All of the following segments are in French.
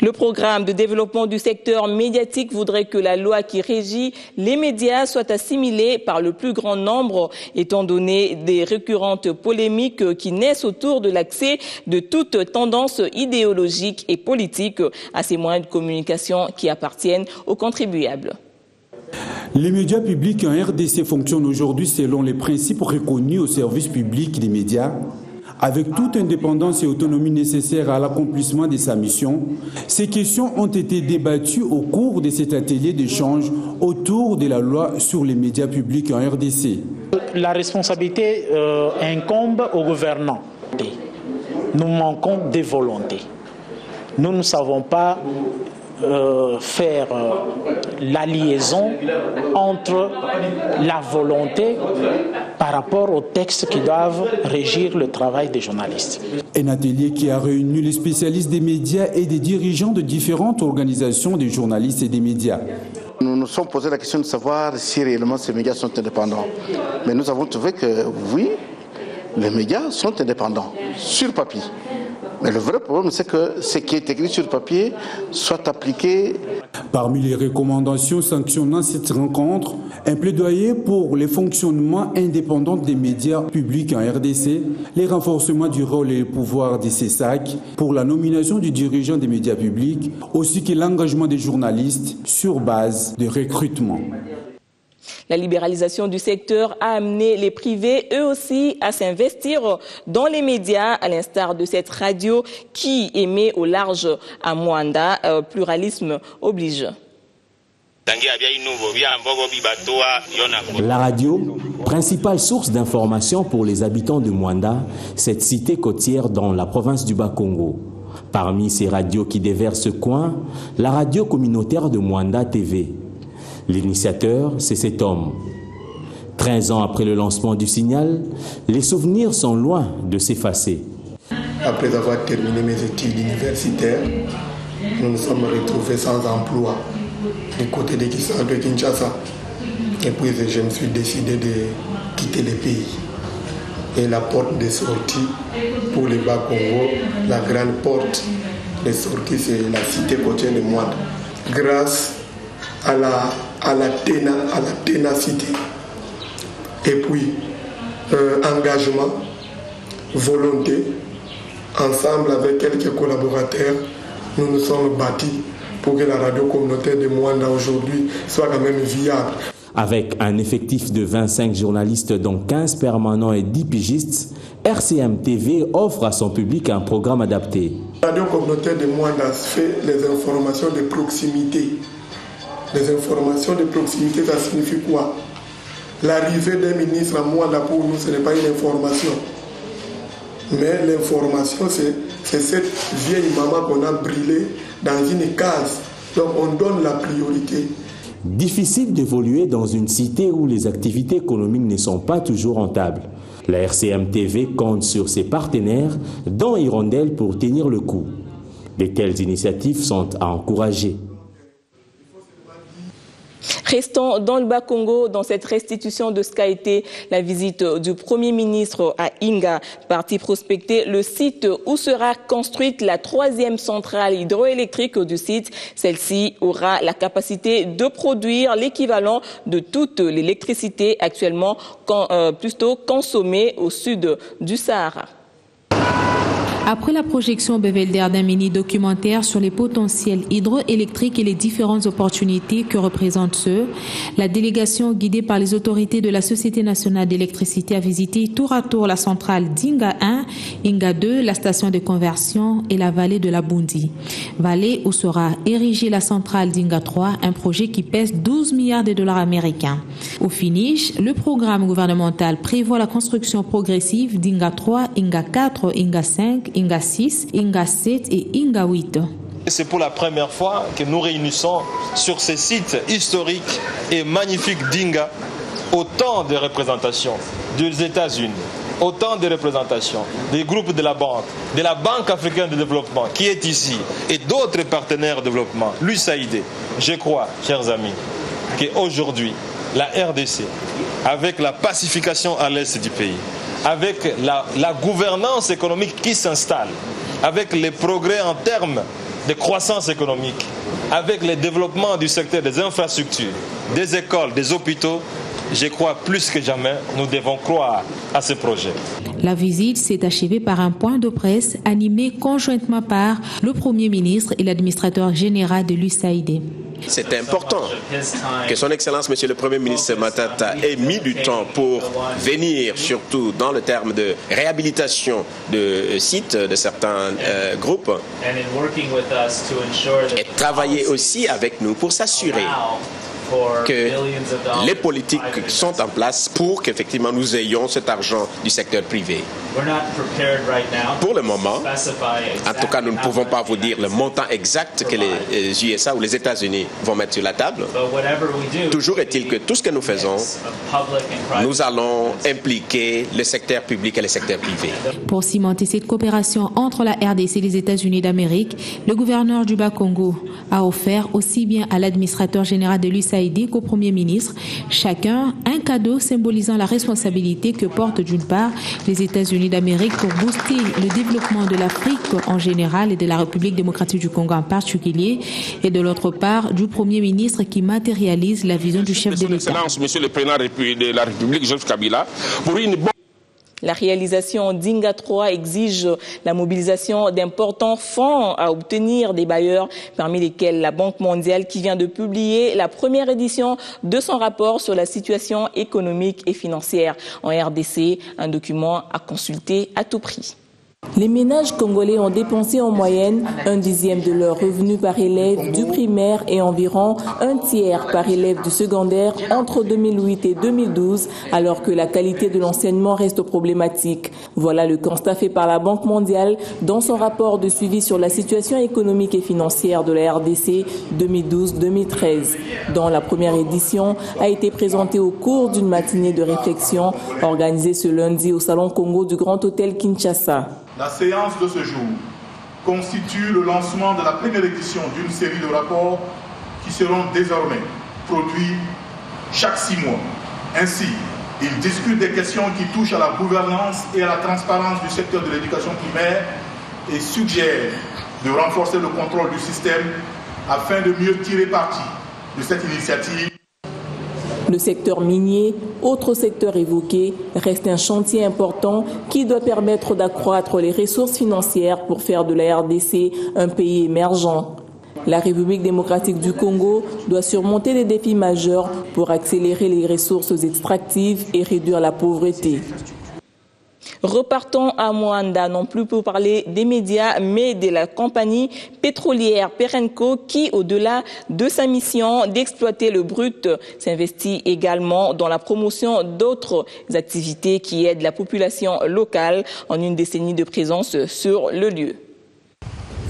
Le programme de développement du secteur médiatique voudrait que la loi qui régit les médias soit assimilée par le plus grand nombre, étant donné des récurrentes polémiques qui naissent autour de l'accès de toute tendance idéologique et politique à ces moyens de communication qui appartiennent aux contribuables. Les médias publics en RDC fonctionnent aujourd'hui selon les principes reconnus au service public des médias, avec toute indépendance et autonomie nécessaires à l'accomplissement de sa mission. Ces questions ont été débattues au cours de cet atelier d'échange autour de la loi sur les médias publics en RDC. La responsabilité incombe aux gouvernants. Nous manquons de volonté. Nous ne savons pas faire la liaison entre la volonté par rapport aux textes qui doivent régir le travail des journalistes. Un atelier qui a réuni les spécialistes des médias et des dirigeants de différentes organisations des journalistes et des médias. Nous nous sommes posé la question de savoir si réellement ces médias sont indépendants. Mais nous avons trouvé que oui, les médias sont indépendants, sur papier. Mais le vrai problème, c'est que ce qui est écrit sur papier soit appliqué. Parmi les recommandations sanctionnant cette rencontre, un plaidoyer pour le fonctionnement indépendant des médias publics en RDC, les renforcements du rôle et le pouvoir des CESAC pour la nomination du dirigeant des médias publics, ainsi que l'engagement des journalistes sur base de recrutement. La libéralisation du secteur a amené les privés, eux aussi, à s'investir dans les médias, à l'instar de cette radio qui émet au large à Mwanda. Pluralisme oblige. La radio, principale source d'information pour les habitants de Mwanda, cette cité côtière dans la province du Bas-Congo. Parmi ces radios qui déversent ce coin, la radio communautaire de Mwanda TV. L'initiateur, c'est cet homme. 13 ans après le lancement du signal, les souvenirs sont loin de s'effacer. Après avoir terminé mes études universitaires, nous nous sommes retrouvés sans emploi du côté de Kinshasa. Et puis je me suis décidé de quitter le pays. Et la porte de sortie pour le Bas-Congo, la grande porte de sortie, c'est la cité côtière de Mwanda. Grâce à la ténacité et puis engagement, volonté, ensemble avec quelques collaborateurs, nous nous sommes bâtis pour que la radio communautaire de Mwanda aujourd'hui soit quand même viable. Avec un effectif de 25 journalistes dont 15 permanents et 10 pigistes, RCM TV offre à son public un programme adapté. La radio communautaire de Mwanda fait les informations de proximité. Les informations de proximité, ça signifie quoi? L'arrivée d'un ministre à Mwanda pour nous, ce n'est pas une information. Mais l'information, c'est cette vieille maman qu'on a brûlée dans une case. Donc on donne la priorité. Difficile d'évoluer dans une cité où les activités économiques ne sont pas toujours rentables. La RCM TV compte sur ses partenaires, dont Hirondelle, pour tenir le coup. De telles initiatives sont à encourager. Restons dans le Bas-Congo, dans cette restitution de ce qu'a été la visite du Premier ministre à Inga, parti prospecter le site où sera construite la 3e centrale hydroélectrique du site. Celle-ci aura la capacité de produire l'équivalent de toute l'électricité actuellement plutôt consommée au sud du Sahara. Après la projection Bevelder d'un mini-documentaire sur les potentiels hydroélectriques et les différentes opportunités que représentent ceux, la délégation guidée par les autorités de la Société nationale d'électricité a visité tour à tour la centrale d'Inga 1, Inga 2, la station de conversion et la vallée de la Bundi. Vallée où sera érigée la centrale d'Inga 3, un projet qui pèse 12 milliards de dollars américains. Au finish, le programme gouvernemental prévoit la construction progressive d'Inga 3, Inga 4, Inga 5, Inga 6, Inga 7 et Inga 8. C'est pour la première fois que nous réunissons sur ces sites historiques et magnifiques d'Inga autant de représentations des États-Unis, autant de représentations des groupes de la Banque africaine de développement qui est ici et d'autres partenaires de développement, l'USAID. Je crois, chers amis, qu'aujourd'hui, la RDC, avec la pacification à l'est du pays, avec la gouvernance économique qui s'installe, avec les progrès en termes de croissance économique, avec le développement du secteur des infrastructures, des écoles, des hôpitaux, je crois plus que jamais, nous devons croire à ce projet. La visite s'est achevée par un point de presse animé conjointement par le Premier ministre et l'administrateur général de l'USAID. C'est important que son Excellence, Monsieur le Premier ministre Matata, ait mis du temps pour venir, surtout dans le terme de réhabilitation de sites de certains groupes, et travailler aussi avec nous pour s'assurer que les politiques sont en place pour qu'effectivement nous ayons cet argent du secteur privé. Pour le moment, en tout cas, nous ne pouvons pas vous dire le montant exact que les USA ou les États-Unis vont mettre sur la table. Toujours est-il que tout ce que nous faisons, nous allons impliquer le secteur public et le secteur privé. Pour cimenter cette coopération entre la RDC et les États-Unis d'Amérique, le gouverneur du Bas-Congo a offert aussi bien à l'administrateur général de l'USAID qu'au Premier ministre, chacun un cadeau symbolisant la responsabilité que portent d'une part les États-Unis d'Amérique pour booster le développement de l'Afrique en général et de la République démocratique du Congo en particulier, et de l'autre part du Premier ministre qui matérialise la vision du chef de l'État. Monsieur le Président de la République, Joseph Kabila, pour une bonne... La réalisation d'Inga 3 exige la mobilisation d'importants fonds à obtenir des bailleurs, parmi lesquels la Banque mondiale qui vient de publier la première édition de son rapport sur la situation économique et financière en RDC, un document à consulter à tout prix. Les ménages congolais ont dépensé en moyenne 1/10 de leurs revenus par élève du primaire et environ 1/3 par élève du secondaire entre 2008 et 2012, alors que la qualité de l'enseignement reste problématique. Voilà le constat fait par la Banque mondiale dans son rapport de suivi sur la situation économique et financière de la RDC 2012-2013, dont la première édition a été présentée au cours d'une matinée de réflexion organisée ce lundi au Salon Congo du Grand Hôtel Kinshasa. La séance de ce jour constitue le lancement de la première édition d'une série de rapports qui seront désormais produits chaque 6 mois. Ainsi, ils discutent des questions qui touchent à la gouvernance et à la transparence du secteur de l'éducation primaire et suggèrent de renforcer le contrôle du système afin de mieux tirer parti de cette initiative. Le secteur minier, autre secteur évoqué, reste un chantier important qui doit permettre d'accroître les ressources financières pour faire de la RDC un pays émergent. La République démocratique du Congo doit surmonter des défis majeurs pour accélérer les ressources extractives et réduire la pauvreté. Repartons à Moanda, non plus pour parler des médias, mais de la compagnie pétrolière Perenco qui, au-delà de sa mission d'exploiter le brut, s'investit également dans la promotion d'autres activités qui aident la population locale en une décennie de présence sur le lieu.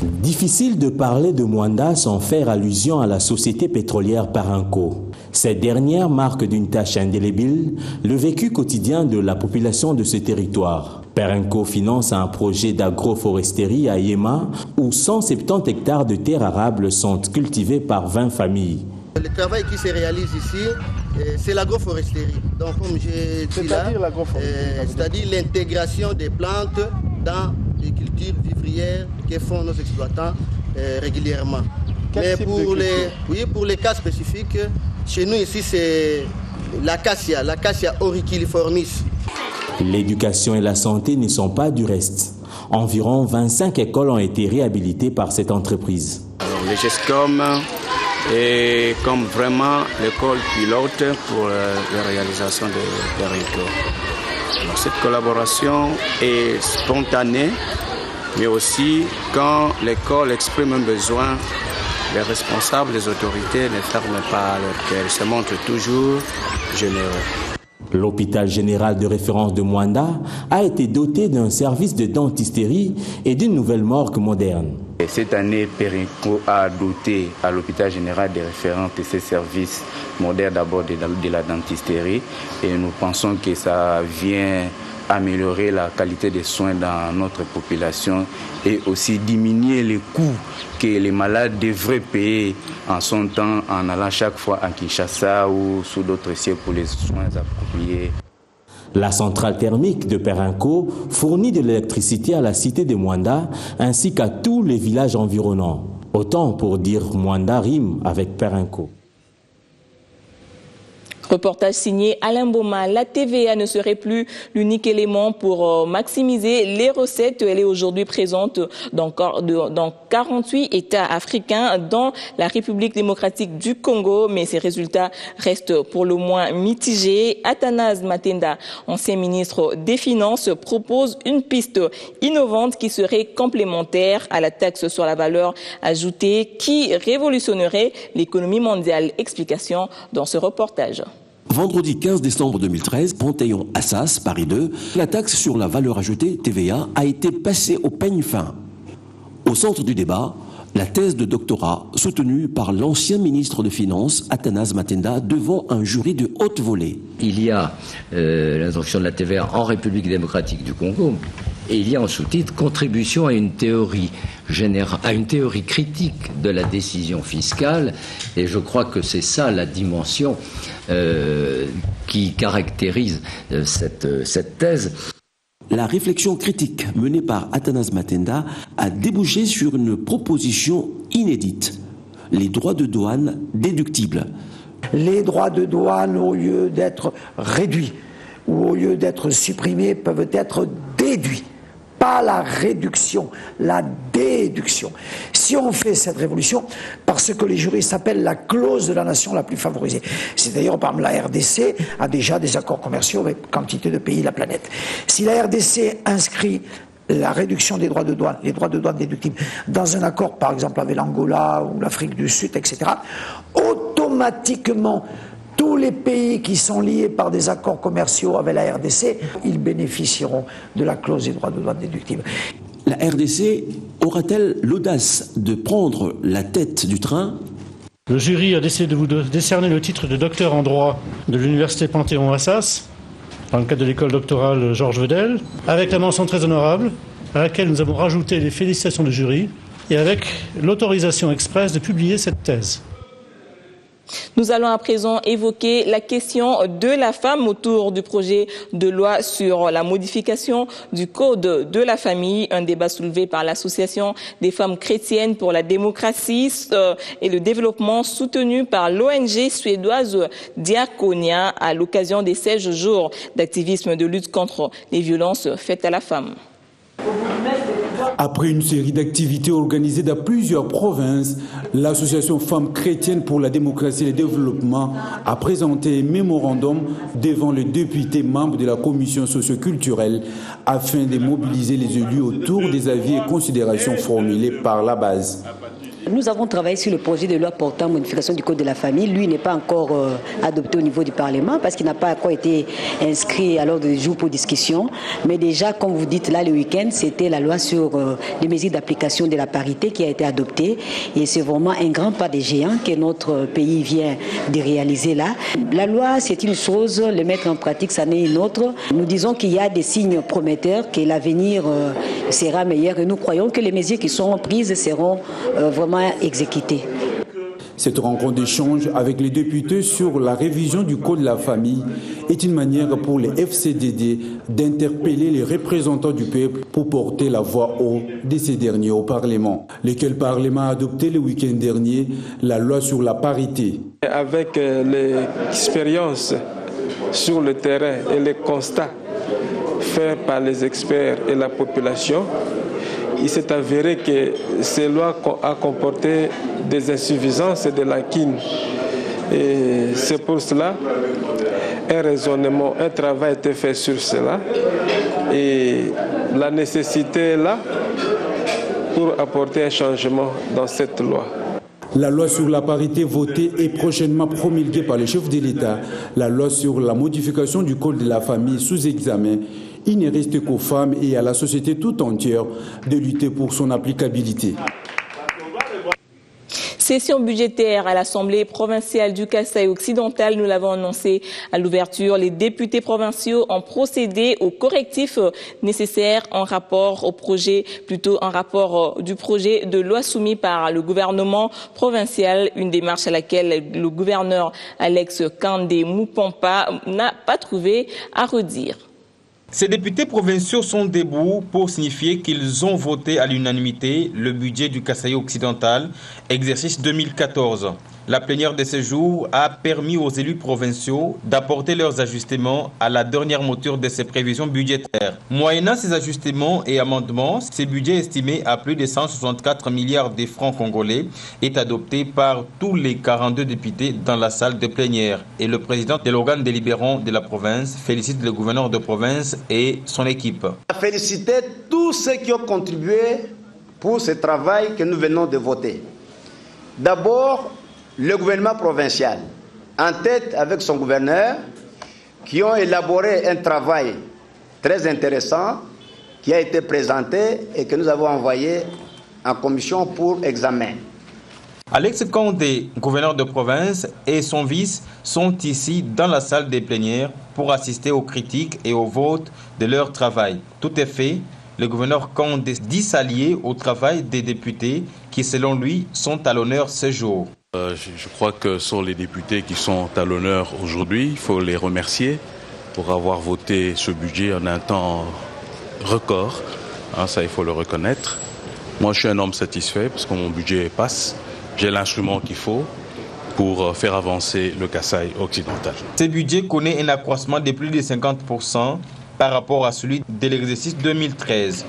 Difficile de parler de Moanda sans faire allusion à la société pétrolière Perenco. Cette dernière marque d'une tâche indélébile le vécu quotidien de la population de ce territoire. Perenco finance un projet d'agroforesterie à Yema où 170 hectares de terres arables sont cultivés par 20 familles. Le travail qui se réalise ici, c'est l'agroforesterie. Donc, comme j'ai dit là, c'est-à-dire l'intégration des plantes dans les cultures vivrières que font nos exploitants régulièrement. Mais pour les cas spécifiques, chez nous ici c'est l'acacia auriciliformis. L'éducation et la santé ne sont pas du reste. Environ 25 écoles ont été réhabilitées par cette entreprise. Le GESCOM est comme vraiment l'école pilote pour la réalisation de Perenco. Cette collaboration est spontanée, mais aussi quand l'école exprime un besoin, les responsables, les autorités ne ferment pas leur cœur, se montrent toujours généreux. L'hôpital général de référence de Moanda a été doté d'un service de dentisterie et d'une nouvelle morgue moderne. Cette année, Perenco a doté à l'hôpital général de référence de ces services modernes d'abord de la dentisterie et nous pensons que ça vient améliorer la qualité des soins dans notre population et aussi diminuer les coûts que les malades devraient payer en son temps en allant chaque fois à Kinshasa ou sous d'autres sièges pour les soins appropriés. La centrale thermique de Perenco fournit de l'électricité à la cité de Moanda ainsi qu'à tous les villages environnants. Autant pour dire Mwanda rime avec Perenco. Reportage signé Alain Boma. La TVA ne serait plus l'unique élément pour maximiser les recettes. Elle est aujourd'hui présente dans 48 États africains, dont la République démocratique du Congo, mais ces résultats restent pour le moins mitigés. Athanase Matenda, ancien ministre des Finances, propose une piste innovante qui serait complémentaire à la taxe sur la valeur ajoutée qui révolutionnerait l'économie mondiale. Explication dans ce reportage. Vendredi 15 décembre 2013, Panthéon Assas, Paris 2, la taxe sur la valeur ajoutée, TVA, a été passée au peigne fin. Au centre du débat, la thèse de doctorat soutenue par l'ancien ministre de Finances, Athanase Matenda, devant un jury de haute volée. Il y a l'introduction de la TVA en République démocratique du Congo, et il y a en sous-titre contribution à une théorie critique de la décision fiscale, et je crois que c'est ça la dimension qui caractérise cette thèse. La réflexion critique menée par Athanase Matenda a débouché sur une proposition inédite, les droits de douane déductibles. Les droits de douane, au lieu d'être réduits ou au lieu d'être supprimés, peuvent être déduits. Pas la réduction, la déduction. Si on fait cette révolution, parce que les juristes appellent la clause de la nation la plus favorisée. C'est d'ailleurs, par exemple, la RDC a déjà des accords commerciaux avec quantité de pays de la planète. Si la RDC inscrit la réduction des droits de douane, les droits de douane déductibles, dans un accord, par exemple, avec l'Angola ou l'Afrique du Sud, etc., automatiquement, tous les pays qui sont liés par des accords commerciaux avec la RDC, ils bénéficieront de la clause des droits de douane déductibles. La RDC aura-t-elle l'audace de prendre la tête du train ? Le jury a décidé de vous décerner le titre de docteur en droit de l'université Panthéon Assas, dans le cadre de l'école doctorale Georges Vedel, avec la mention très honorable, à laquelle nous avons rajouté les félicitations du jury, et avec l'autorisation expresse de publier cette thèse. Nous allons à présent évoquer la question de la femme autour du projet de loi sur la modification du code de la famille, un débat soulevé par l'Association des femmes chrétiennes pour la démocratie et le développement soutenu par l'ONG suédoise Diakonia à l'occasion des 16 jours d'activisme de lutte contre les violences faites à la femme. Après une série d'activités organisées dans plusieurs provinces, l'Association Femmes chrétiennes pour la démocratie et le développement a présenté un mémorandum devant les députés membres de la commission socioculturelle afin de mobiliser les élus autour des avis et considérations formulés par la base. Nous avons travaillé sur le projet de loi portant modification du Code de la famille. Lui n'est pas encore adopté au niveau du Parlement parce qu'il n'a pas encore été inscrit à l'ordre du jour pour discussion. Mais déjà, comme vous dites là, le week-end, c'était la loi sur les mesures d'application de la parité qui a été adoptée. Et c'est vraiment un grand pas des géants que notre pays vient de réaliser là. La loi, c'est une chose, le mettre en pratique, ça n'est une autre. Nous disons qu'il y a des signes prometteurs, que l'avenir sera meilleur. Et nous croyons que les mesures qui seront prises seront vraiment exécutées. Cette rencontre d'échange avec les députés sur la révision du Code de la famille est une manière pour les FCDD d'interpeller les représentants du peuple pour porter la voix haut de ces derniers au Parlement. Lequel Parlement a adopté le week-end dernier la loi sur la parité. Avec l'expérience sur le terrain et les constats faits par les experts et la population, il s'est avéré que ces lois ont comporté des insuffisances et des lacunes. Et c'est pour cela un raisonnement, un travail a été fait sur cela. Et la nécessité est là pour apporter un changement dans cette loi. La loi sur la parité votée est prochainement promulguée par le chef de l'État. La loi sur la modification du Code de la famille sous examen. Il ne reste qu'aux femmes et à la société tout entière de lutter pour son applicabilité. Session budgétaire à l'Assemblée provinciale du Kasaï occidental, nous l'avons annoncé à l'ouverture. Les députés provinciaux ont procédé aux correctifs nécessaires en rapport du projet de loi soumis par le gouvernement provincial, une démarche à laquelle le gouverneur Alex Kandé Moupampa n'a pas trouvé à redire. Ces députés provinciaux sont debout pour signifier qu'ils ont voté à l'unanimité le budget du Kasaï occidental, exercice 2014. La plénière de ce jour a permis aux élus provinciaux d'apporter leurs ajustements à la dernière mouture de ces prévisions budgétaires. Moyennant ces ajustements et amendements, ce budget estimé à plus de 164 milliards de francs congolais est adopté par tous les 42 députés dans la salle de plénière. Et le président de l'organe délibérant de la province félicite le gouverneur de province et son équipe. Féliciter tous ceux qui ont contribué pour ce travail que nous venons de voter. D'abord, le gouvernement provincial, en tête avec son gouverneur, qui ont élaboré un travail très intéressant qui a été présenté et que nous avons envoyé en commission pour examen. Alex Condé, gouverneur de province, et son vice sont ici dans la salle des plénières pour assister aux critiques et au vote de leur travail. Tout est fait. Le gouverneur Condé dit s'allier au travail des députés qui, selon lui, sont à l'honneur ce jour. Je crois que ce sont les députés qui sont à l'honneur aujourd'hui. Il faut les remercier pour avoir voté ce budget en un temps record. Ça, il faut le reconnaître. Moi, je suis un homme satisfait parce que mon budget passe. J'ai l'instrument qu'il faut pour faire avancer le Kasaï occidental. Ce budget connaît un accroissement de plus de 50% par rapport à celui de l'exercice 2013.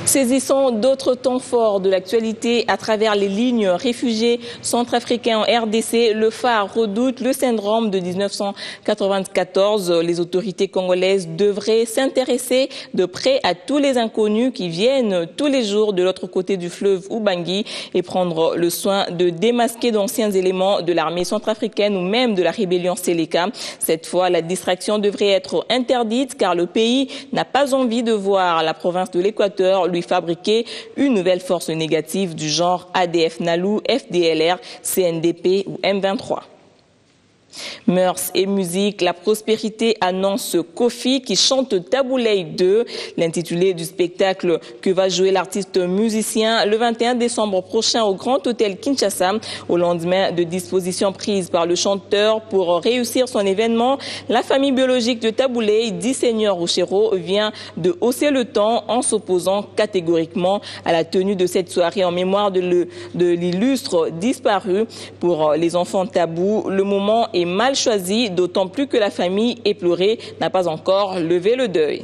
Saisissons d'autres temps forts de l'actualité à travers les lignes réfugiés centrafricains en RDC. Le phare redoute le syndrome de 1994. Les autorités congolaises devraient s'intéresser de près à tous les inconnus qui viennent tous les jours de l'autre côté du fleuve Ubangi et prendre le soin de démasquer d'anciens éléments de l'armée centrafricaine ou même de la rébellion Séléka. Cette fois, la distraction devrait être interdite car le pays n'a pas envie de voir la province de l'Équateur lui fabriquer une nouvelle force négative du genre ADF Nalu, FDLR, CNDP ou M23. Mœurs et musique, la prospérité annonce Kofi qui chante Tabouley 2, l'intitulé du spectacle que va jouer l'artiste musicien le 21 décembre prochain au Grand Hôtel Kinshasa. Au lendemain de dispositions prises par le chanteur pour réussir son événement, la famille biologique de Tabouley, dit Seigneur Rouchero, vient de hausser le ton en s'opposant catégoriquement à la tenue de cette soirée en mémoire de l'illustre disparu. Pour les enfants tabous, le moment est mal choisi, d'autant plus que la famille éplorée n'a pas encore levé le deuil.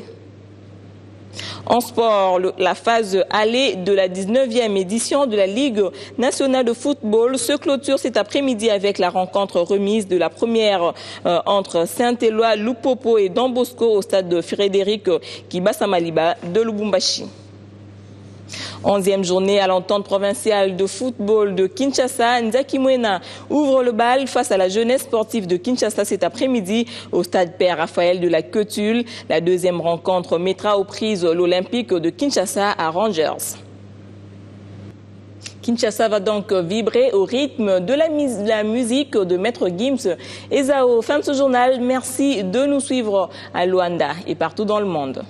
En sport, la phase allée de la 19e édition de la Ligue nationale de football se clôture cet après-midi avec la rencontre remise de la première entre Saint-Éloi, Lupopo et Don Bosco au stade de Frédéric Kibasamaliba de Lubumbashi. 11e journée à l'entente provinciale de football de Kinshasa. Nzaki Mwena ouvre le bal face à la jeunesse sportive de Kinshasa cet après-midi au stade Père Raphaël de la Queutule. La deuxième rencontre mettra aux prises l'Olympique de Kinshasa à Rangers. Kinshasa va donc vibrer au rythme de la musique de Maître Gims et Zao. Fin de ce journal. Merci de nous suivre à Luanda et partout dans le monde.